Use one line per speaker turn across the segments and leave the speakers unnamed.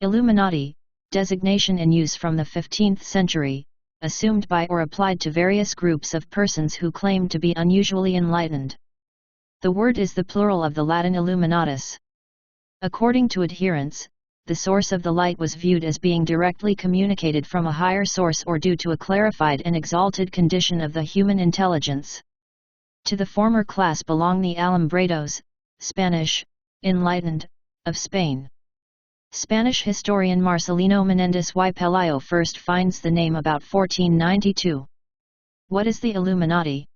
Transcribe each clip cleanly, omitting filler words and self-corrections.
Illuminati, designation in use from the 15th century, assumed by or applied to various groups of persons who claimed to be unusually enlightened. The word is the plural of the Latin illuminatus. According to adherents, the source of the light was viewed as being directly communicated from a higher source or due to a clarified and exalted condition of the human intelligence. To the former class belong the alumbrados, Spanish, enlightened, of Spain. Spanish historian Marcelino Menéndez y Pelayo first finds the name about 1492. What is the Illuminati?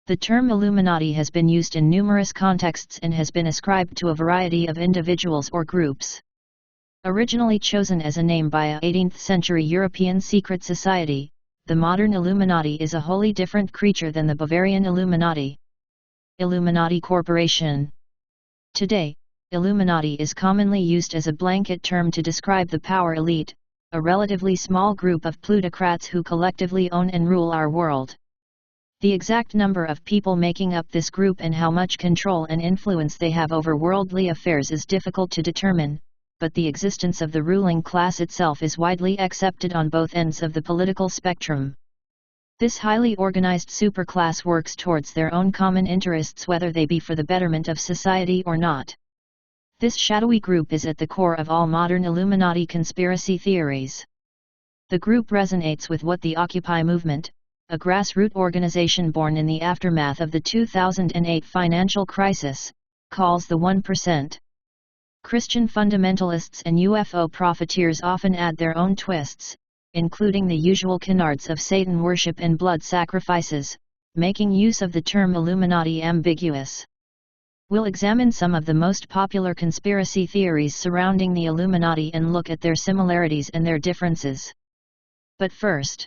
The term Illuminati has been used in numerous contexts and has been ascribed to a variety of individuals or groups. Originally chosen as a name by a 18th-century European secret society, the modern Illuminati is a wholly different creature than the Bavarian Illuminati. Illuminati Corporation. Today, Illuminati is commonly used as a blanket term to describe the power elite, a relatively small group of plutocrats who collectively own and rule our world. The exact number of people making up this group and how much control and influence they have over worldly affairs is difficult to determine, but the existence of the ruling class itself is widely accepted on both ends of the political spectrum. This highly organized superclass works towards their own common interests whether they be for the betterment of society or not. This shadowy group is at the core of all modern Illuminati conspiracy theories. The group resonates with what the Occupy movement, a grassroots organization born in the aftermath of the 2008 financial crisis, calls the 1%. Christian fundamentalists and UFO profiteers often add their own twists, including the usual canards of Satan worship and blood sacrifices, making use of the term Illuminati ambiguous. We'll examine some of the most popular conspiracy theories surrounding the Illuminati and look at their similarities and their differences. But first,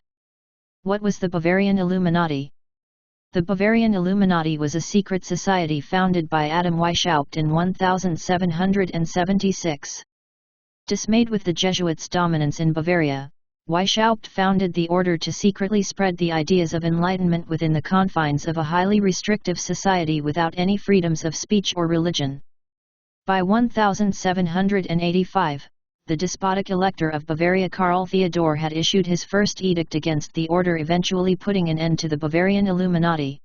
what was the Bavarian Illuminati? The Bavarian Illuminati was a secret society founded by Adam Weishaupt in 1776. Dismayed with the Jesuits' dominance in Bavaria, Weishaupt founded the order to secretly spread the ideas of enlightenment within the confines of a highly restrictive society without any freedoms of speech or religion. By 1785, the despotic elector of Bavaria Karl Theodor had issued his first edict against the order, eventually putting an end to the Bavarian Illuminati.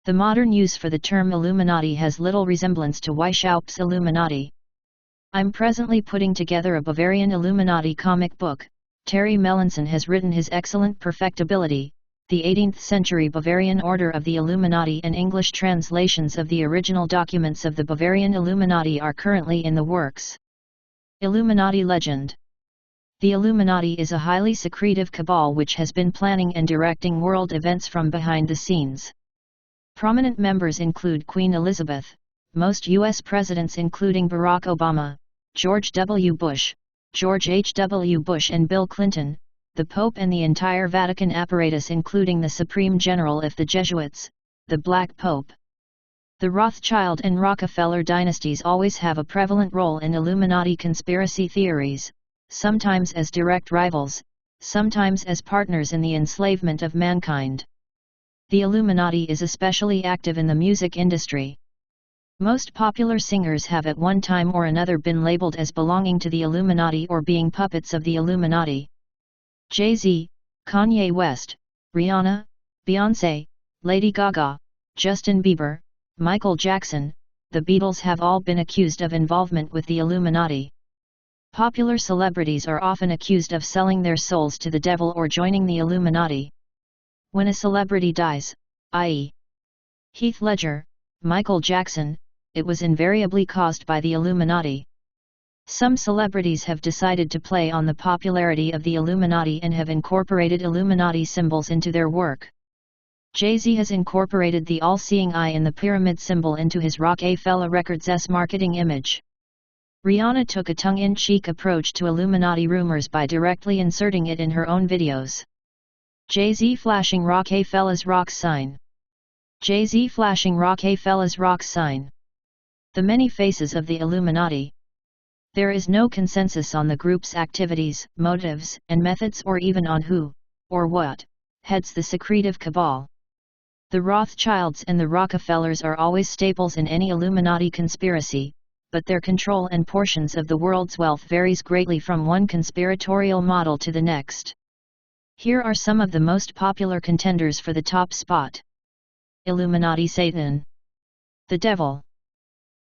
The modern use for the term Illuminati has little resemblance to Weishaupt's Illuminati. I'm presently putting together a Bavarian Illuminati comic book. Terry Melanson has written his excellent Perfectibility, the 18th-century Bavarian Order of the Illuminati, and English translations of the original documents of the Bavarian Illuminati are currently in the works. Illuminati legend. The Illuminati is a highly secretive cabal which has been planning and directing world events from behind the scenes. Prominent members include Queen Elizabeth, most U.S. presidents including Barack Obama, George W. Bush, George H. W. Bush and Bill Clinton, the Pope and the entire Vatican apparatus including the Supreme General of the Jesuits, the Black Pope. The Rothschild and Rockefeller dynasties always have a prevalent role in Illuminati conspiracy theories, sometimes as direct rivals, sometimes as partners in the enslavement of mankind. The Illuminati is especially active in the music industry. Most popular singers have at one time or another been labeled as belonging to the Illuminati or being puppets of the Illuminati. Jay-Z, Kanye West, Rihanna, Beyoncé, Lady Gaga, Justin Bieber, Michael Jackson, the Beatles have all been accused of involvement with the Illuminati. Popular celebrities are often accused of selling their souls to the devil or joining the Illuminati. When a celebrity dies, i.e. Heath Ledger, Michael Jackson, it was invariably caused by the Illuminati. Some celebrities have decided to play on the popularity of the Illuminati and have incorporated Illuminati symbols into their work. Jay-Z has incorporated the all-seeing eye in the pyramid symbol into his Rockefeller Records' marketing image. Rihanna took a tongue-in-cheek approach to Illuminati rumors by directly inserting it in her own videos. Jay-Z flashing Rockefeller's rock sign. Jay-Z flashing Rockefeller's rock sign. The many faces of the Illuminati. There is no consensus on the group's activities, motives, and methods, or even on who, or what, heads the secretive cabal. The Rothschilds and the Rockefellers are always staples in any Illuminati conspiracy, but their control and portions of the world's wealth varies greatly from one conspiratorial model to the next. Here are some of the most popular contenders for the top spot. Illuminati. Satan. The devil.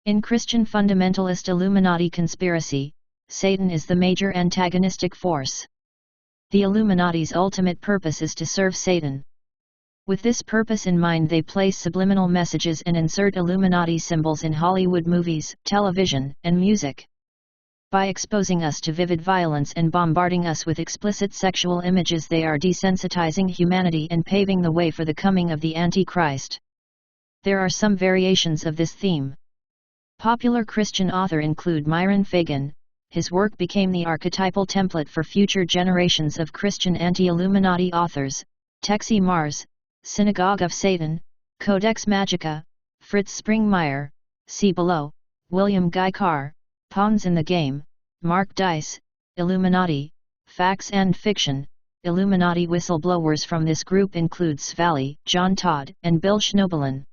In Christian fundamentalist Illuminati conspiracy, Satan is the major antagonistic force. The Illuminati's ultimate purpose is to serve Satan. With this purpose in mind, they place subliminal messages and insert Illuminati symbols in Hollywood movies, television, and music. By exposing us to vivid violence and bombarding us with explicit sexual images, they are desensitizing humanity and paving the way for the coming of the Antichrist. There are some variations of this theme. Popular Christian authors include Myron Fagan. His work became the archetypal template for future generations of Christian anti-Illuminati authors. Texi Mars, Synagogue of Satan, Codex Magica, Fritz Springmeier, see below, William Guy Carr, Pawns in the Game, Mark Dice, Illuminati, Facts and Fiction. Illuminati whistleblowers from this group include Svali, John Todd, and Bill Schnoebelen.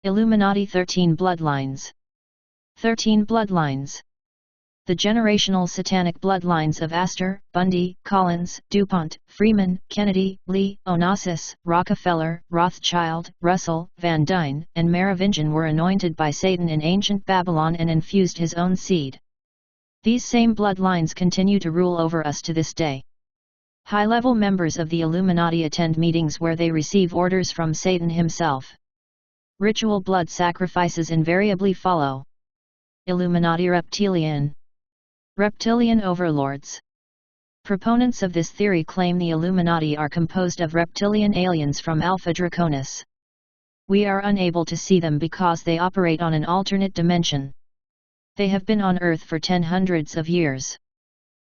Illuminati 13 Bloodlines. 13 Bloodlines. The generational satanic bloodlines of Astor, Bundy, Collins, DuPont, Freeman, Kennedy, Lee, Onassis, Rockefeller, Rothschild, Russell, Van Dyne, and Merovingian were anointed by Satan in ancient Babylon and infused his own seed. These same bloodlines continue to rule over us to this day. High-level members of the Illuminati attend meetings where they receive orders from Satan himself. Ritual blood sacrifices invariably follow. Illuminati Reptilian. Reptilian overlords. Proponents of this theory claim the Illuminati are composed of reptilian aliens from Alpha Draconis. We are unable to see them because they operate on an alternate dimension. They have been on Earth for hundreds of years.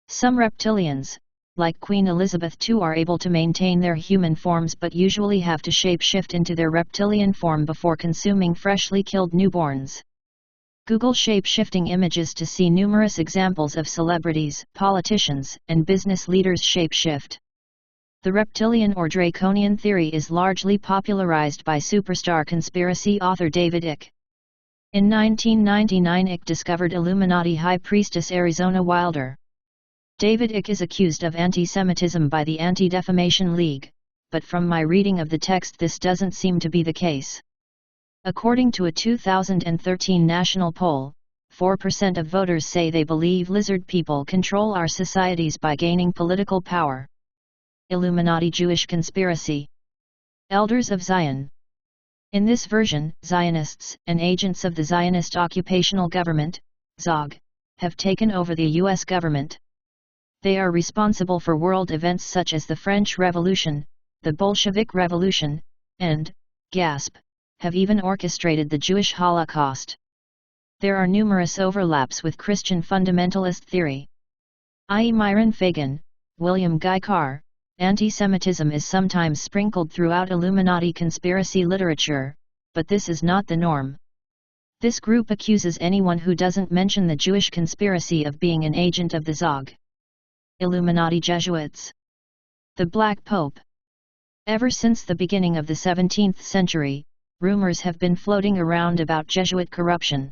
Some reptilians, like Queen Elizabeth II, are able to maintain their human forms but usually have to shape-shift into their reptilian form before consuming freshly killed newborns. Google shape-shifting images to see numerous examples of celebrities, politicians, and business leaders shape-shift. The reptilian or draconian theory is largely popularized by superstar conspiracy author David Icke. In 1999, Icke discovered Illuminati high priestess Arizona Wilder. David Icke is accused of anti-Semitism by the Anti-Defamation League, but from my reading of the text this doesn't seem to be the case. According to a 2013 national poll, 4% of voters say they believe lizard people control our societies by gaining political power. Illuminati Jewish conspiracy. Elders of Zion. In this version, Zionists and agents of the Zionist Occupational Government, ZOG, have taken over the U.S. government. They are responsible for world events such as the French Revolution, the Bolshevik Revolution, and, gasp, have even orchestrated the Jewish Holocaust. There are numerous overlaps with Christian fundamentalist theory. I.e. Myron Fagan, William Guy Carr. Anti-Semitism is sometimes sprinkled throughout Illuminati conspiracy literature, but this is not the norm. This group accuses anyone who doesn't mention the Jewish conspiracy of being an agent of the Zog. Illuminati Jesuits. The Black Pope. Ever since the beginning of the 17th century, rumors have been floating around about Jesuit corruption.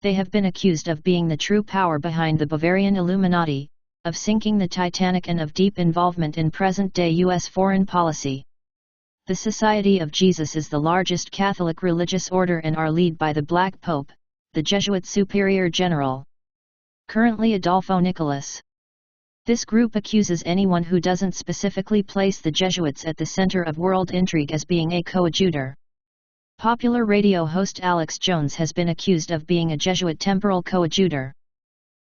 They have been accused of being the true power behind the Bavarian Illuminati, of sinking the Titanic, and of deep involvement in present-day U.S. foreign policy. The Society of Jesus is the largest Catholic religious order and are led by the Black Pope, the Jesuit Superior General. Currently Adolfo Nicolas. This group accuses anyone who doesn't specifically place the Jesuits at the center of world intrigue as being a coadjutor. Popular radio host Alex Jones has been accused of being a Jesuit temporal coadjutor.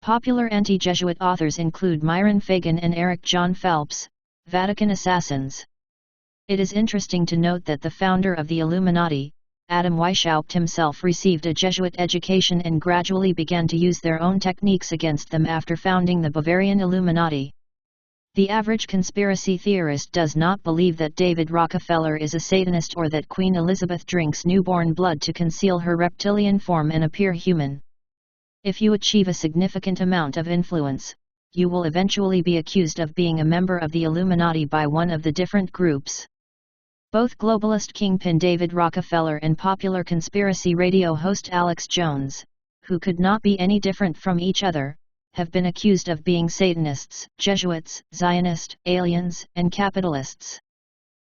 Popular anti-Jesuit authors include Myron Fagan and Eric John Phelps, Vatican assassins. It is interesting to note that the founder of the Illuminati, Adam Weishaupt himself, received a Jesuit education and gradually began to use their own techniques against them after founding the Bavarian Illuminati. The average conspiracy theorist does not believe that David Rockefeller is a Satanist or that Queen Elizabeth drinks newborn blood to conceal her reptilian form and appear human. If you achieve a significant amount of influence, you will eventually be accused of being a member of the Illuminati by one of the different groups. Both globalist kingpin David Rockefeller and popular conspiracy radio host Alex Jones, who could not be any different from each other, have been accused of being Satanists, Jesuits, Zionists, aliens, and capitalists.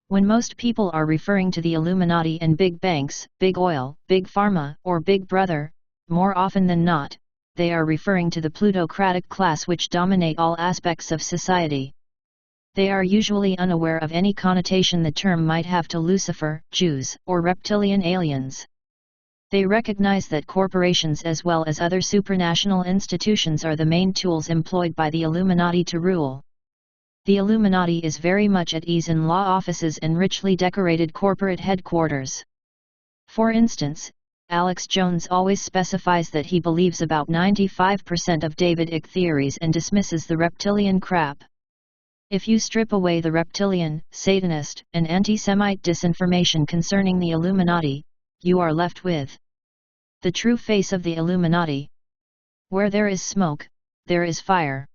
When most people are referring to the Illuminati and big banks, big oil, big pharma, or big brother, more often than not, they are referring to the plutocratic class which dominate all aspects of society. They are usually unaware of any connotation the term might have to Lucifer, Jews, or reptilian aliens. They recognize that corporations as well as other supranational institutions are the main tools employed by the Illuminati to rule. The Illuminati is very much at ease in law offices and richly decorated corporate headquarters. For instance, Alex Jones always specifies that he believes about 95% of David Icke theories and dismisses the reptilian crap. If you strip away the reptilian, Satanist, and anti-Semite disinformation concerning the Illuminati, you are left with the true face of the Illuminati. Where there is smoke, there is fire.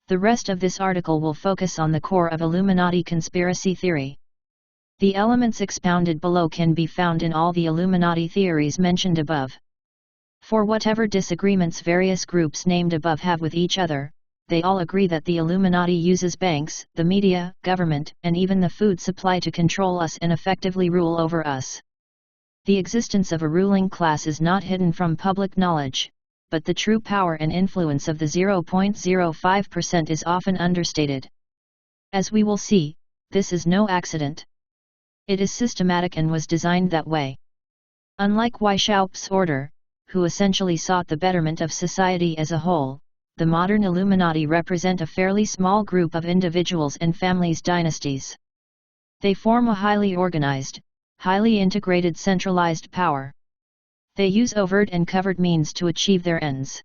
The rest of this article will focus on the core of Illuminati conspiracy theory. The elements expounded below can be found in all the Illuminati theories mentioned above. For whatever disagreements various groups named above have with each other, they all agree that the Illuminati uses banks, the media, government, and even the food supply to control us and effectively rule over us. The existence of a ruling class is not hidden from public knowledge, but the true power and influence of the 0.05% is often understated. As we will see, this is no accident. It is systematic and was designed that way. Unlike Weishaupt's order, who essentially sought the betterment of society as a whole, the modern Illuminati represent a fairly small group of individuals and families' dynasties. They form a highly organized, highly integrated centralized power. They use overt and covert means to achieve their ends.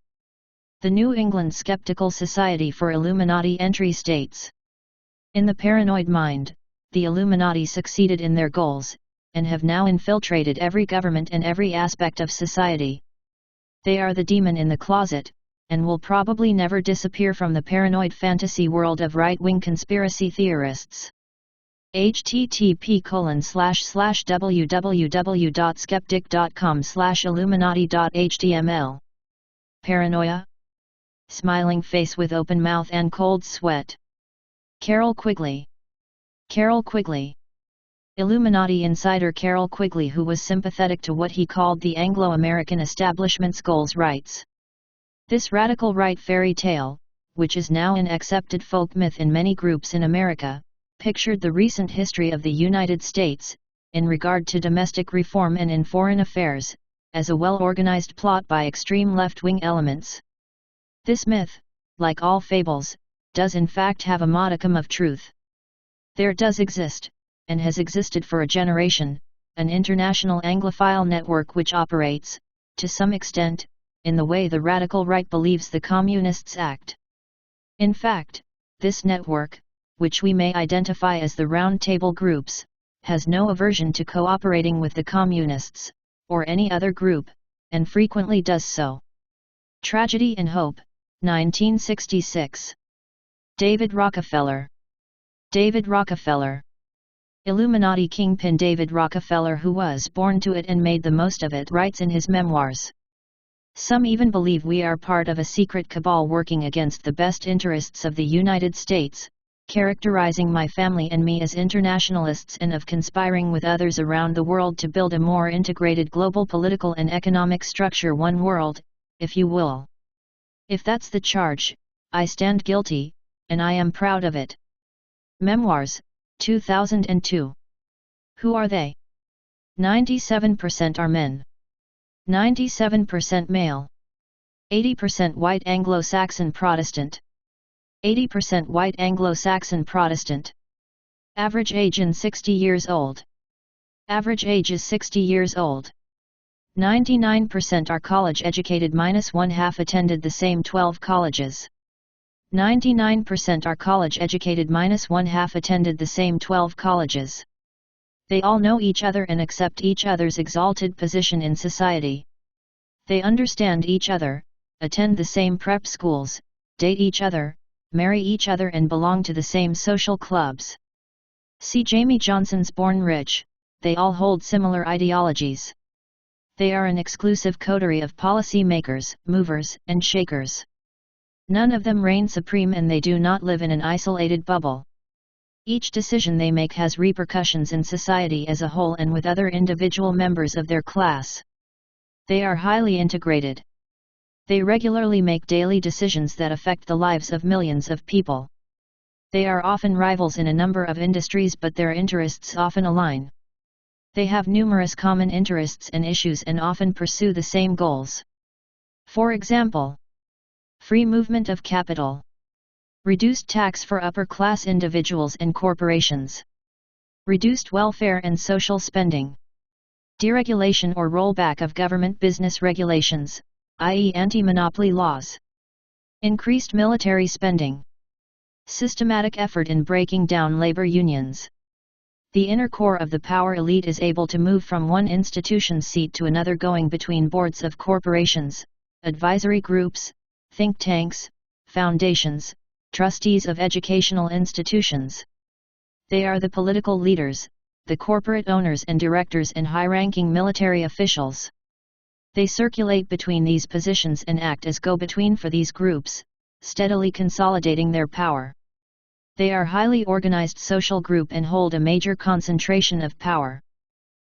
The New England Skeptical Society for Illuminati entry states, "In the paranoid mind, the Illuminati succeeded in their goals, and have now infiltrated every government and every aspect of society. They are the demon in the closet, and will probably never disappear from the paranoid fantasy world of right-wing conspiracy theorists." http://www.skeptic.com/illuminati.html. Paranoia? Smiling face with open mouth and cold sweat. Carol Quigley. Carol Quigley. Illuminati insider Carol Quigley, who was sympathetic to what he called the Anglo-American establishment's goals, writes, "This radical right fairy tale, which is now an accepted folk myth in many groups in America, pictured the recent history of the United States, in regard to domestic reform and in foreign affairs, as a well-organized plot by extreme left-wing elements. This myth, like all fables, does in fact have a modicum of truth. There does exist, and has existed for a generation, an international Anglophile network which operates, to some extent, in the way the radical right believes the communists act. In fact, this network, which we may identify as the Round Table groups, has no aversion to cooperating with the communists, or any other group, and frequently does so." Tragedy and Hope, 1966. David Rockefeller. David Rockefeller. Illuminati kingpin David Rockefeller, who was born to it and made the most of it, writes in his memoirs, "Some even believe we are part of a secret cabal working against the best interests of the United States, characterizing my family and me as internationalists and of conspiring with others around the world to build a more integrated global political and economic structure, one world, if you will. If that's the charge, I stand guilty, and I am proud of it." Memoirs, 2002. Who are they? 97% are men. 97% male. 80% white Anglo-Saxon Protestant. 80% white Anglo-Saxon Protestant. Average age in 60 years old. Average age is 60 years old. 99% are college educated minus one half attended the same 12 colleges. 99% are college educated minus one half attended the same 12 colleges. They all know each other and accept each other's exalted position in society. They understand each other, attend the same prep schools, date each other, marry each other and belong to the same social clubs. See Jamie Johnson's Born Rich. They all hold similar ideologies. They are an exclusive coterie of policy makers, movers, and shakers. None of them reign supreme, and they do not live in an isolated bubble. Each decision they make has repercussions in society as a whole and with other individual members of their class. They are highly integrated. They regularly make daily decisions that affect the lives of millions of people. They are often rivals in a number of industries, but their interests often align. They have numerous common interests and issues and often pursue the same goals. For example, free movement of capital, reduced tax for upper-class individuals and corporations, reduced welfare and social spending, deregulation or rollback of government business regulations, i.e. anti-monopoly laws, increased military spending, systematic effort in breaking down labor unions. The inner core of the power elite is able to move from one institution's seat to another, going between boards of corporations, advisory groups, think tanks, foundations, trustees of educational institutions. They are the political leaders, the corporate owners and directors, and high-ranking military officials. They circulate between these positions and act as go-between for these groups, steadily consolidating their power. They are highly organized social group and hold a major concentration of power.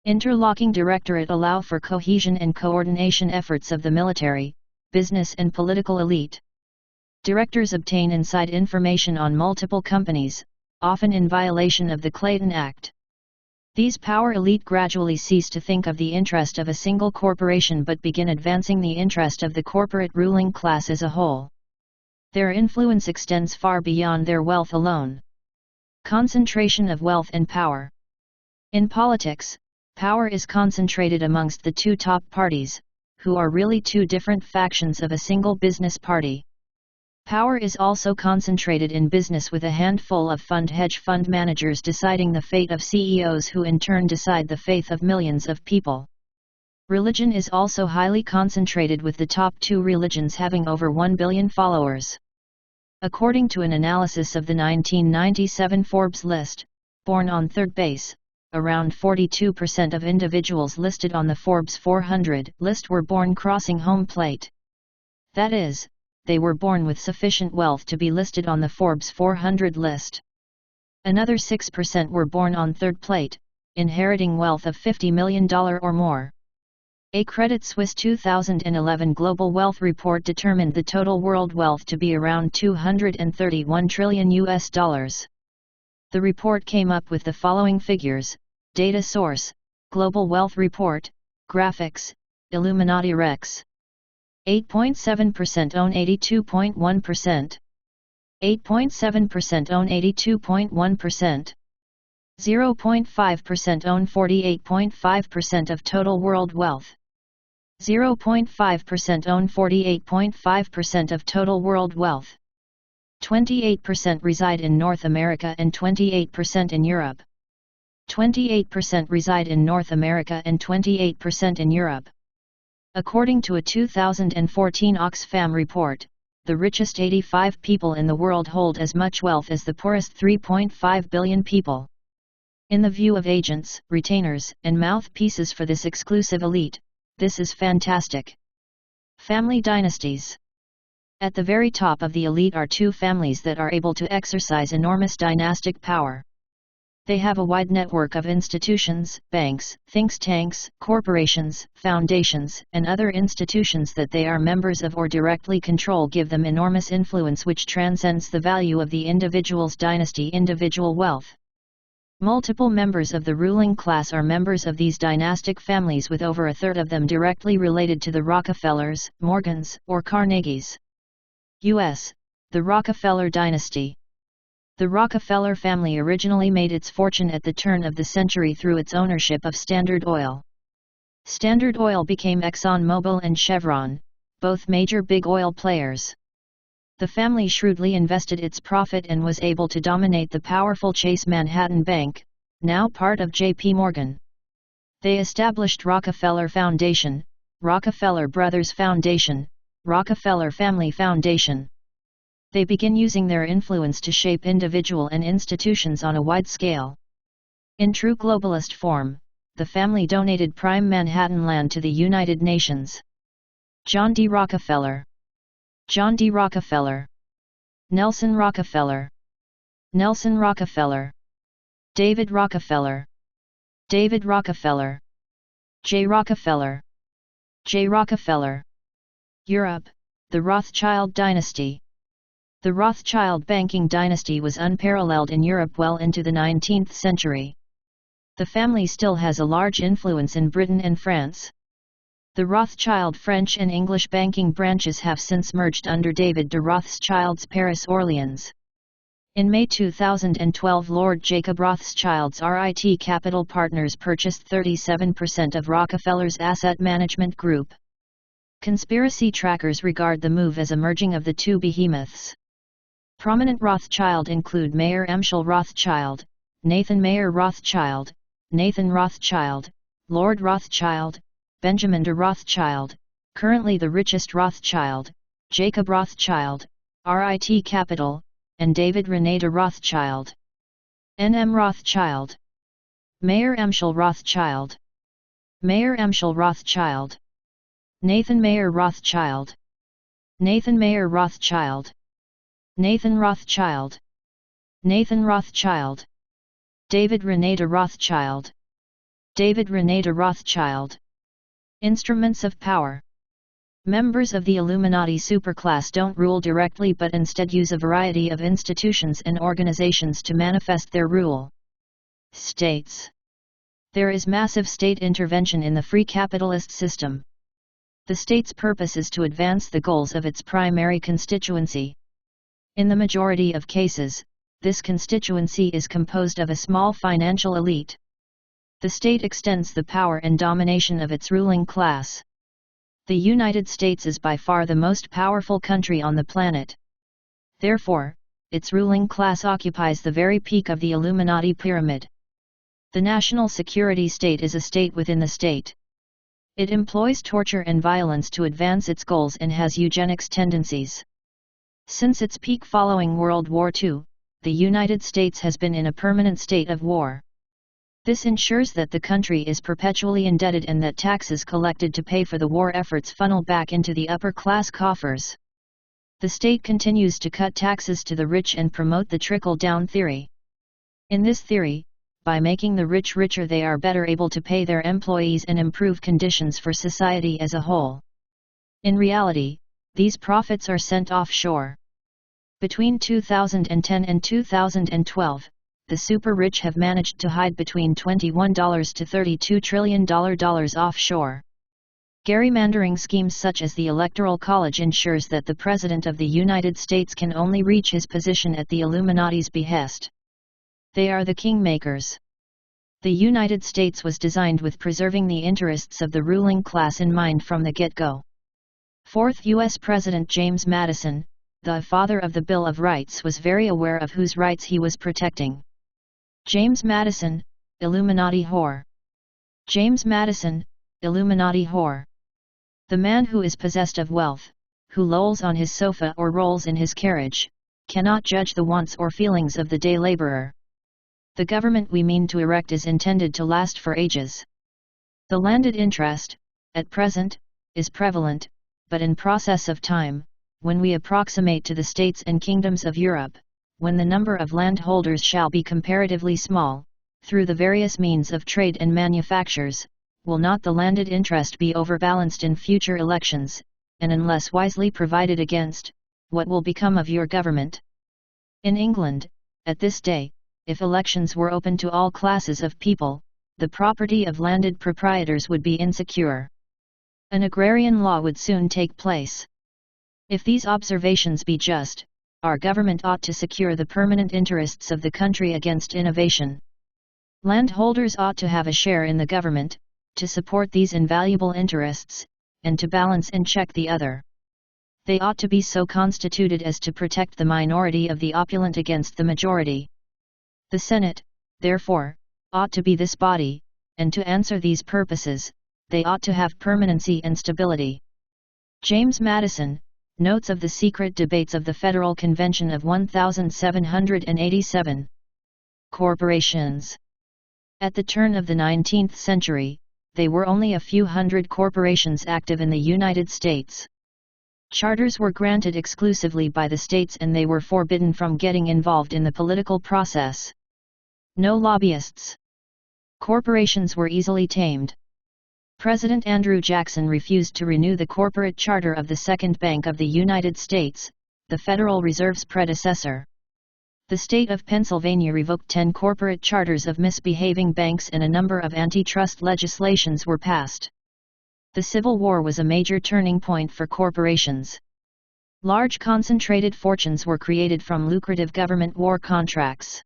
Interlocking directorate allow for cohesion and coordination efforts of the military, business and political elite. Directors obtain inside information on multiple companies, often in violation of the Clayton Act. These power elite gradually cease to think of the interest of a single corporation but begin advancing the interest of the corporate ruling class as a whole. Their influence extends far beyond their wealth alone. Concentration of wealth and power. In politics, power is concentrated amongst the two top parties, who are really two different factions of a single business party. Power is also concentrated in business, with a handful of hedge fund managers deciding the fate of CEOs, who in turn decide the fate of millions of people. Religion is also highly concentrated, with the top two religions having over 1 billion followers. According to an analysis of the 1997 Forbes list, born on third base, around 42% of individuals listed on the Forbes 400 list were born crossing home plate. That is, they were born with sufficient wealth to be listed on the Forbes 400 list. Another 6% were born on third plate, inheriting wealth of $50 million or more. A Credit Suisse 2011 Global Wealth Report determined the total world wealth to be around $231 trillion. The report came up with the following figures: data source, Global Wealth Report, graphics, Illuminati Rex. 8.7% own 82.1%. 8.7% own 82.1%. 0.5% own 48.5% of total world wealth. 0.5% own 48.5% of total world wealth. 28% reside in North America and 28% in Europe. 28% reside in North America and 28% in Europe. According to a 2014 Oxfam report, the richest 85 people in the world hold as much wealth as the poorest 3.5 billion people. In the view of agents, retainers, and mouthpieces for this exclusive elite, this is fantastic. Family dynasties. At the very top of the elite are two families that are able to exercise enormous dynastic power. They have a wide network of institutions, banks, think tanks, corporations, foundations, and other institutions that they are members of or directly control, give them enormous influence which transcends the value of the individual's dynasty, individual wealth. Multiple members of the ruling class are members of these dynastic families, with over a third of them directly related to the Rockefellers, Morgans, or Carnegies. U.S. The Rockefeller dynasty. The Rockefeller family originally made its fortune at the turn of the century through its ownership of Standard Oil. Standard Oil became ExxonMobil and Chevron, both major big oil players. The family shrewdly invested its profit and was able to dominate the powerful Chase Manhattan Bank, now part of J.P. Morgan. They established Rockefeller Foundation, Rockefeller Brothers Foundation, Rockefeller Family Foundation. They begin using their influence to shape individual and institutions on a wide scale. In true globalist form, the family donated prime Manhattan land to the United Nations. John D. Rockefeller. John D. Rockefeller. Nelson Rockefeller. Nelson Rockefeller. David Rockefeller. David Rockefeller. J. Rockefeller. J. Rockefeller. Europe, the Rothschild dynasty. The Rothschild banking dynasty was unparalleled in Europe well into the 19th century. The family still has a large influence in Britain and France. The Rothschild French and English banking branches have since merged under David de Rothschild's Paris Orleans. In May 2012, Lord Jacob Rothschild's RIT Capital Partners purchased 37% of Rockefeller's asset management group. Conspiracy trackers regard the move as a merging of the two behemoths. Prominent Rothschild include Mayer Amschel Rothschild, Nathan Mayer Rothschild, Nathan Rothschild, Lord Rothschild, Benjamin de Rothschild, currently the richest Rothschild, Jacob Rothschild, RIT Capital, and David René de Rothschild. N.M. Rothschild. Mayer Amschel Rothschild. Mayer Amschel Rothschild. Nathan Mayer Rothschild. Nathan Mayer Rothschild. Nathan Rothschild. Nathan Rothschild. David René de Rothschild. David René de Rothschild. Instruments of power. Members of the Illuminati superclass don't rule directly but instead use a variety of institutions and organizations to manifest their rule. States. There is massive state intervention in the free capitalist system. The state's purpose is to advance the goals of its primary constituency. In the majority of cases, this constituency is composed of a small financial elite. The state extends the power and domination of its ruling class. The United States is by far the most powerful country on the planet. Therefore, its ruling class occupies the very peak of the Illuminati pyramid. The national security state is a state within the state. It employs torture and violence to advance its goals and has eugenics tendencies. Since its peak following World War II, the United States has been in a permanent state of war. This ensures that the country is perpetually indebted and that taxes collected to pay for the war efforts funnel back into the upper-class coffers. The state continues to cut taxes to the rich and promote the trickle-down theory. In this theory, by making the rich richer they are better able to pay their employees and improve conditions for society as a whole. In reality, these profits are sent offshore. Between 2010 and 2012, the super-rich have managed to hide between $21 to $32 trillion offshore. Gerrymandering schemes such as the Electoral College ensures that the President of the United States can only reach his position at the Illuminati's behest. They are the kingmakers. The United States was designed with preserving the interests of the ruling class in mind from the get-go. Fourth U.S. President James Madison, the father of the Bill of Rights, was very aware of whose rights he was protecting. James Madison, Illuminati whore. James Madison, Illuminati whore. The man who is possessed of wealth, who lolls on his sofa or rolls in his carriage, cannot judge the wants or feelings of the day laborer. The government we mean to erect is intended to last for ages. The landed interest, at present, is prevalent, but in process of time, when we approximate to the states and kingdoms of Europe, when the number of landholders shall be comparatively small, through the various means of trade and manufactures, will not the landed interest be overbalanced in future elections, and unless wisely provided against, what will become of your government? In England, at this day, if elections were open to all classes of people, the property of landed proprietors would be insecure. An agrarian law would soon take place. If these observations be just, our government ought to secure the permanent interests of the country against innovation. Landholders ought to have a share in the government, to support these invaluable interests, and to balance and check the other. They ought to be so constituted as to protect the minority of the opulent against the majority. The Senate, therefore, ought to be this body, and to answer these purposes, they ought to have permanency and stability. James Madison, Notes of the Secret Debates of the Federal Convention of 1787. Corporations. At the turn of the 19th century, there were only a few hundred corporations active in the United States. Charters were granted exclusively by the states and they were forbidden from getting involved in the political process. No lobbyists. Corporations were easily tamed. President Andrew Jackson refused to renew the corporate charter of the Second Bank of the United States, the Federal Reserve's predecessor. The state of Pennsylvania revoked 10 corporate charters of misbehaving banks and a number of antitrust legislations were passed. The Civil War was a major turning point for corporations. Large concentrated fortunes were created from lucrative government war contracts.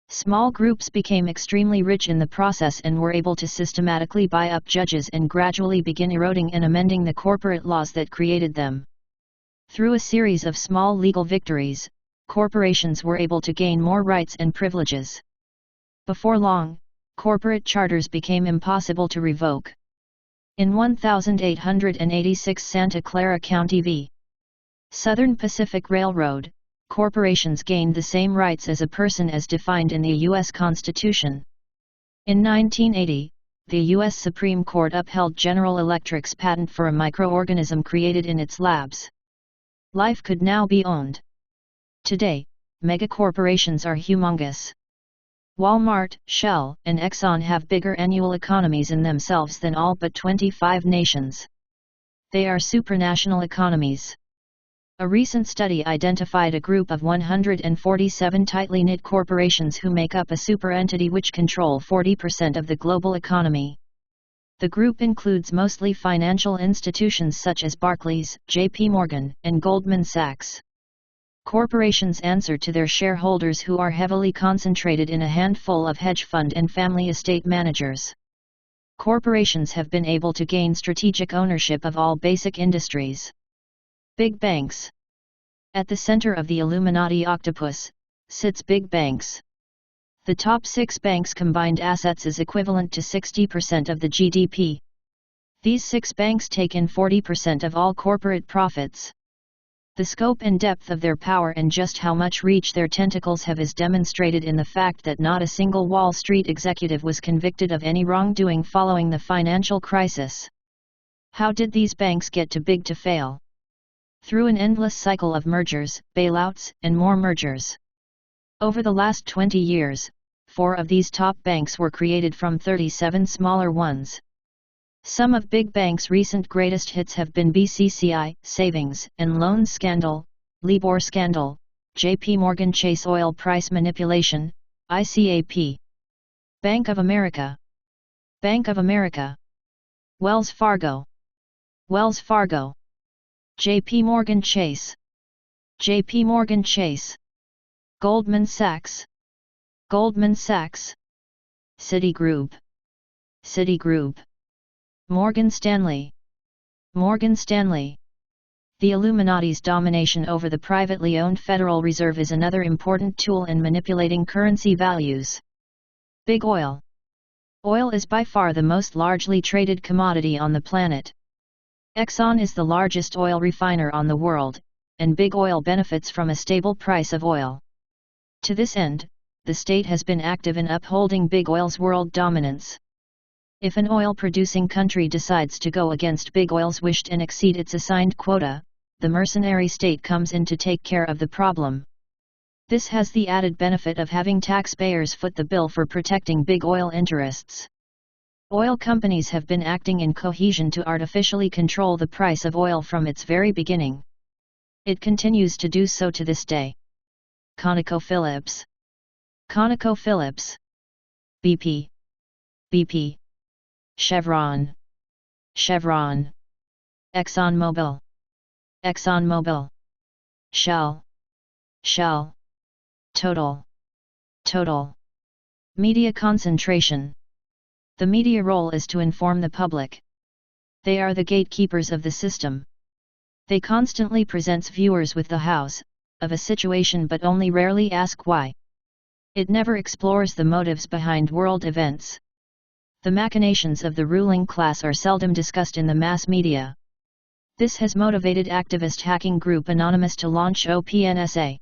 Small groups became extremely rich in the process and were able to systematically buy up judges and gradually begin eroding and amending the corporate laws that created them. Through a series of small legal victories, corporations were able to gain more rights and privileges. Before long, corporate charters became impossible to revoke. In 1886 Santa Clara County v. Southern Pacific Railroad, corporations gained the same rights as a person as defined in the U.S. Constitution. In 1980, the U.S. Supreme Court upheld General Electric's patent for a microorganism created in its labs. Life could now be owned. Today, megacorporations are humongous. Walmart, Shell, and Exxon have bigger annual economies in themselves than all but 25 nations. They are supranational economies. A recent study identified a group of 147 tightly knit corporations who make up a superentity which control 40% of the global economy. The group includes mostly financial institutions such as Barclays, J.P. Morgan, and Goldman Sachs. Corporations answer to their shareholders who are heavily concentrated in a handful of hedge fund and family estate managers. Corporations have been able to gain strategic ownership of all basic industries. Big banks. At the center of the Illuminati octopus, sits big banks. The top 6 banks' combined assets is equivalent to 60% of the GDP. These 6 banks take in 40% of all corporate profits. The scope and depth of their power and just how much reach their tentacles have is demonstrated in the fact that not a single Wall Street executive was convicted of any wrongdoing following the financial crisis. How did these banks get too big to fail? Through an endless cycle of mergers, bailouts, and more mergers. Over the last 20 years, 4 of these top banks were created from 37 smaller ones. Some of big banks' recent greatest hits have been BCCI, Savings and Loan Scandal, Libor Scandal, J.P. Morgan Chase Oil Price Manipulation, ICAP. Bank of America. Bank of America. Wells Fargo. Wells Fargo. J.P. Morgan Chase. J.P. Morgan Chase. Goldman Sachs. Goldman Sachs. Citigroup. Citigroup. Morgan Stanley. Morgan Stanley. The Illuminati's domination over the privately owned Federal Reserve is another important tool in manipulating currency values. Big Oil. Oil is by far the most largely traded commodity on the planet. Exxon is the largest oil refiner on the world, and Big Oil benefits from a stable price of oil. To this end, the state has been active in upholding Big Oil's world dominance. If an oil-producing country decides to go against Big Oil's wish and exceed its assigned quota, the mercenary state comes in to take care of the problem. This has the added benefit of having taxpayers foot the bill for protecting Big Oil interests. Oil companies have been acting in cohesion to artificially control the price of oil from its very beginning. It continues to do so to this day. ConocoPhillips. ConocoPhillips. BP. BP. Chevron. Chevron. ExxonMobil. ExxonMobil. Shell. Shell. Total. Total. Media concentration. The media role is to inform the public. They are the gatekeepers of the system. They constantly presents viewers with the house of a situation but only rarely ask why. It never explores the motives behind world events. The machinations of the ruling class are seldom discussed in the mass media. This has motivated activist hacking group Anonymous to launch OPNSA.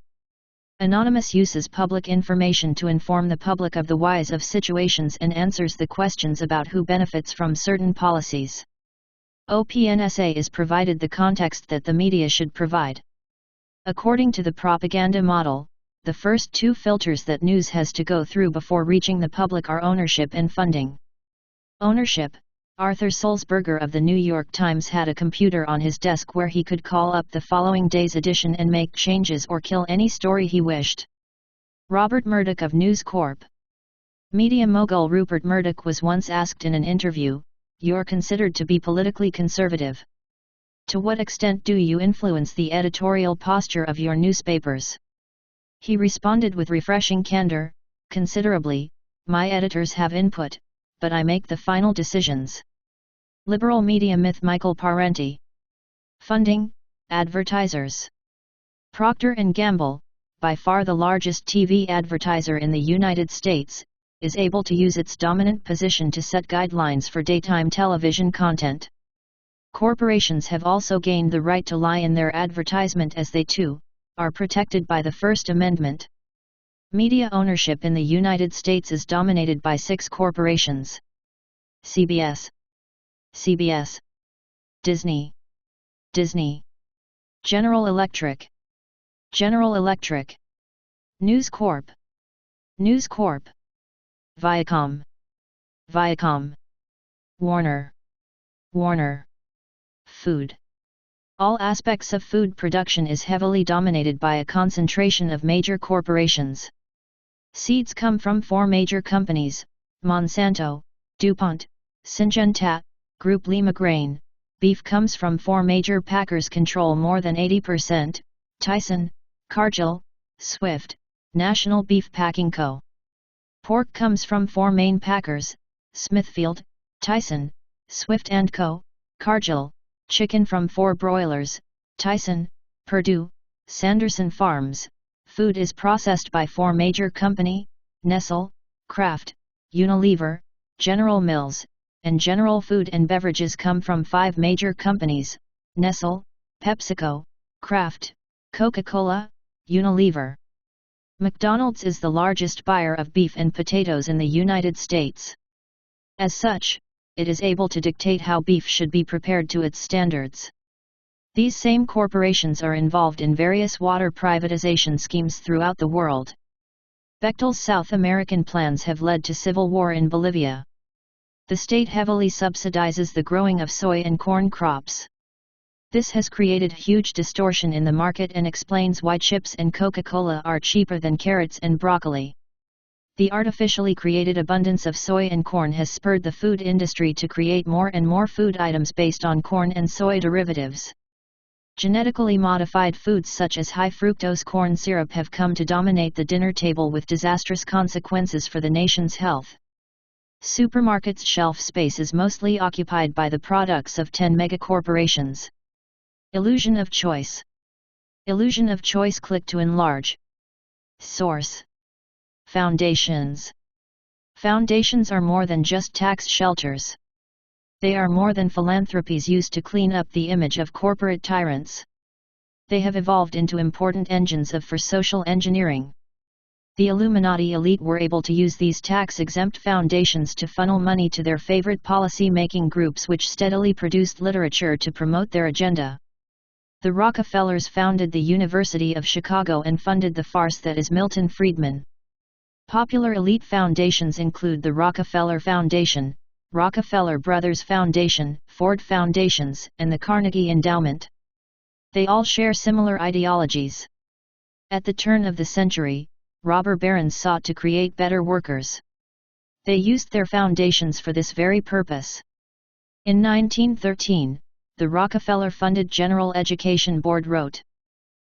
Anonymous uses public information to inform the public of the whys of situations and answers the questions about who benefits from certain policies. OPNSA is provided the context that the media should provide. According to the propaganda model, the first two filters that news has to go through before reaching the public are ownership and funding. Ownership. Arthur Sulzberger of the New York Times had a computer on his desk where he could call up the following day's edition and make changes or kill any story he wished. Robert Murdoch of News Corp. Media mogul Rupert Murdoch was once asked in an interview, "You're considered to be politically conservative. To what extent do you influence the editorial posture of your newspapers?" He responded with refreshing candor, "Considerably, my editors have input, but I make the final decisions." Liberal media myth Michael Parenti. Funding, advertisers. Procter & Gamble, by far the largest TV advertiser in the United States, is able to use its dominant position to set guidelines for daytime television content. Corporations have also gained the right to lie in their advertisement as they too are protected by the First Amendment. Media ownership in the United States is dominated by 6 corporations. CBS, Disney, General Electric, News Corp, Viacom, Warner, Food. All aspects of food production is heavily dominated by a concentration of major corporations. Seeds come from 4 major companies: Monsanto, DuPont, Syngenta, Group Lima Grain. Beef comes from 4 major packers control more than 80%, Tyson, Cargill, Swift, National Beef Packing Co. Pork comes from 4 main packers, Smithfield, Tyson, Swift & Co., Cargill. Chicken from 4 broilers, Tyson, Perdue, Sanderson Farms. Food is processed by 4 major companies, Nestle, Kraft, Unilever, General Mills, and General Food and beverages come from 5 major companies, Nestle, PepsiCo, Kraft, Coca-Cola, Unilever. McDonald's is the largest buyer of beef and potatoes in the United States. As such, it is able to dictate how beef should be prepared to its standards. These same corporations are involved in various water privatization schemes throughout the world. Bechtel's South American plans have led to civil war in Bolivia. The state heavily subsidizes the growing of soy and corn crops. This has created huge distortion in the market and explains why chips and Coca-Cola are cheaper than carrots and broccoli. The artificially created abundance of soy and corn has spurred the food industry to create more and more food items based on corn and soy derivatives. Genetically modified foods such as high-fructose corn syrup have come to dominate the dinner table with disastrous consequences for the nation's health. Supermarkets' shelf space is mostly occupied by the products of 10 megacorporations. Illusion of choice. Illusion of choice. Click to enlarge. Source. Foundations. Foundations are more than just tax shelters. They are more than philanthropies used to clean up the image of corporate tyrants. They have evolved into important engines for social engineering. The Illuminati elite were able to use these tax-exempt foundations to funnel money to their favorite policy-making groups, which steadily produced literature to promote their agenda. The Rockefellers founded the University of Chicago and funded the farce that is Milton Friedman. Popular elite foundations include the Rockefeller Foundation, Rockefeller Brothers Foundation, Ford Foundations, and the Carnegie Endowment. They all share similar ideologies. At the turn of the century, robber barons sought to create better workers. They used their foundations for this very purpose. In 1913, the Rockefeller-funded General Education Board wrote,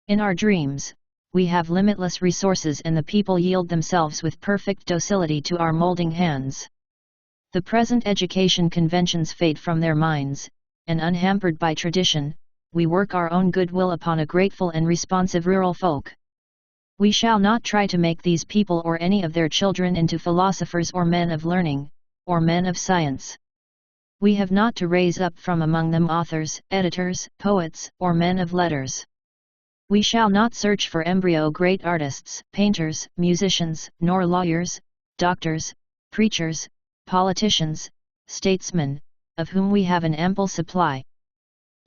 "In our dreams, we have limitless resources and the people yield themselves with perfect docility to our molding hands. The present education conventions fade from their minds, and unhampered by tradition, we work our own goodwill upon a grateful and responsive rural folk. We shall not try to make these people or any of their children into philosophers or men of learning, or men of science. We have not to raise up from among them authors, editors, poets, or men of letters. We shall not search for embryo great artists, painters, musicians, nor lawyers, doctors, preachers, politicians, statesmen, of whom we have an ample supply.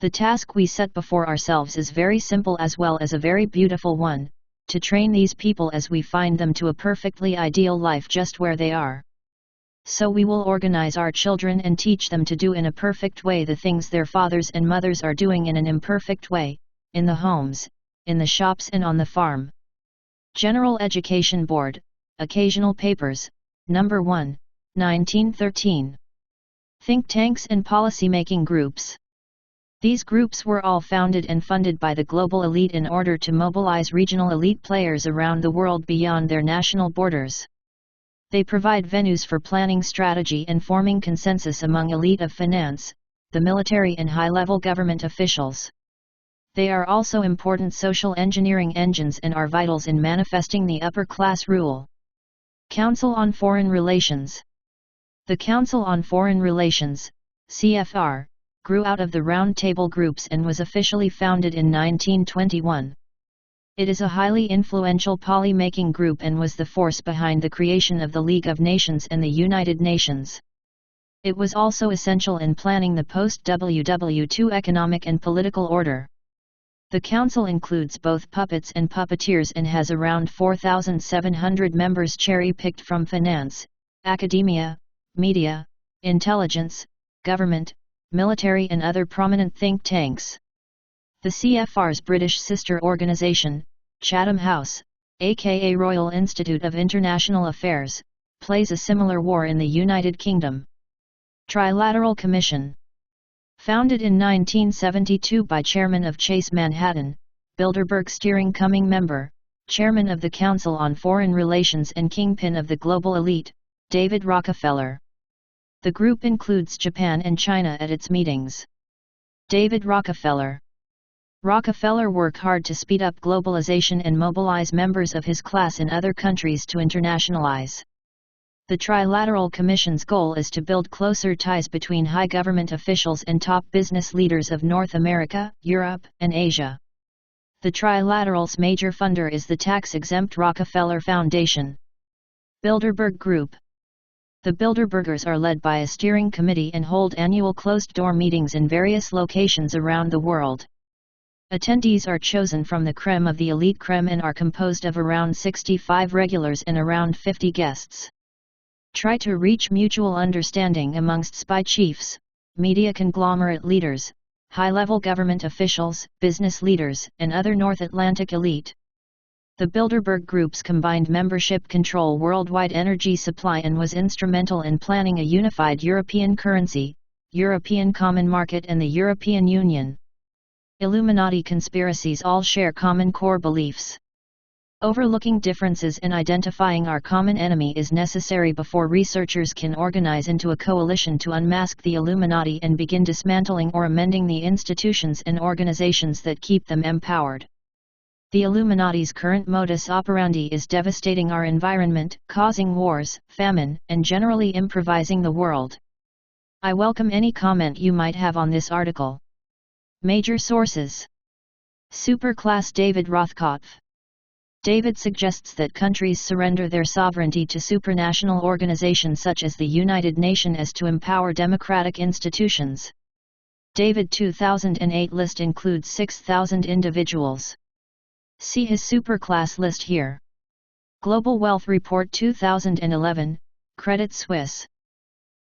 The task we set before ourselves is very simple as well as a very beautiful one, to train these people as we find them to a perfectly ideal life just where they are. So we will organize our children and teach them to do in a perfect way the things their fathers and mothers are doing in an imperfect way, in the homes, in the shops and on the farm. General Education Board, Occasional Papers, No. 1, 1913. Think tanks and policy-making groups. These groups were all founded and funded by the global elite in order to mobilize regional elite players around the world beyond their national borders. They provide venues for planning strategy and forming consensus among elite of finance, the military and high-level government officials. They are also important social engineering engines and are vitals in manifesting the upper-class rule. Council on Foreign Relations. The Council on Foreign Relations, CFR, grew out of the Round Table groups and was officially founded in 1921. It is a highly influential policy-making group and was the force behind the creation of the League of Nations and the United Nations. It was also essential in planning the post-World War II economic and political order. The Council includes both puppets and puppeteers and has around 4,700 members cherry-picked from finance, academia, media, intelligence, government, military and other prominent think tanks. The CFR's British sister organisation, Chatham House, aka Royal Institute of International Affairs, plays a similar role in the United Kingdom. Trilateral Commission. Founded in 1972 by Chairman of Chase Manhattan, Bilderberg steering coming member, Chairman of the Council on Foreign Relations and Kingpin of the Global Elite, David Rockefeller. The group includes Japan and China at its meetings. David Rockefeller. Rockefeller worked hard to speed up globalization and mobilize members of his class in other countries to internationalize. The Trilateral Commission's goal is to build closer ties between high government officials and top business leaders of North America, Europe, and Asia. The Trilateral's major funder is the tax-exempt Rockefeller Foundation. Bilderberg Group. The Bilderbergers are led by a steering committee and hold annual closed-door meetings in various locations around the world. Attendees are chosen from the creme of the elite creme and are composed of around 65 regulars and around 50 guests. Try to reach mutual understanding amongst spy chiefs, media conglomerate leaders, high-level government officials, business leaders, and other North Atlantic elite. The Bilderberg Group's combined membership control worldwide energy supply and was instrumental in planning a unified European currency, European Common Market and the European Union. Illuminati conspiracies all share common core beliefs. Overlooking differences and identifying our common enemy is necessary before researchers can organize into a coalition to unmask the Illuminati and begin dismantling or amending the institutions and organizations that keep them empowered. The Illuminati's current modus operandi is devastating our environment, causing wars, famine, and generally improvising the world. I welcome any comment you might have on this article. Major sources. Superclass David Rothkopf. David suggests that countries surrender their sovereignty to supranational organizations such as the United Nations as to empower democratic institutions. David 2008 list includes 6,000 individuals. See his superclass list here. Global Wealth Report 2011, Credit Suisse.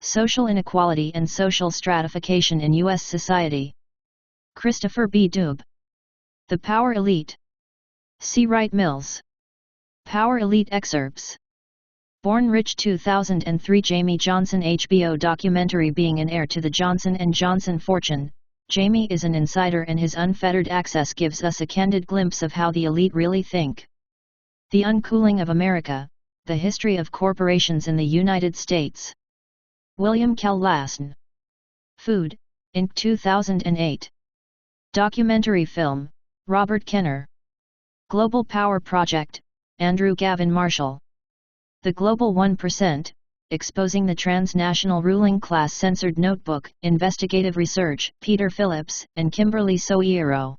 Social Inequality and Social Stratification in U.S. Society. Christopher B. Doob. The Power Elite. C. Wright Mills. Power Elite Excerpts. Born Rich 2003 Jamie Johnson HBO documentary Being an Heir to the Johnson & Johnson Fortune. Jamie is an insider and his unfettered access gives us a candid glimpse of how the elite really think. The Uncooling of America, The History of Corporations in the United States. William Kell Lasson. Food, Inc. 2008. Documentary film, Robert Kenner. Global Power Project, Andrew Gavin Marshall. The Global 1%, Exposing the Transnational Ruling Class Censored Notebook, Investigative Research, Peter Phillips and Kimberly Soiero.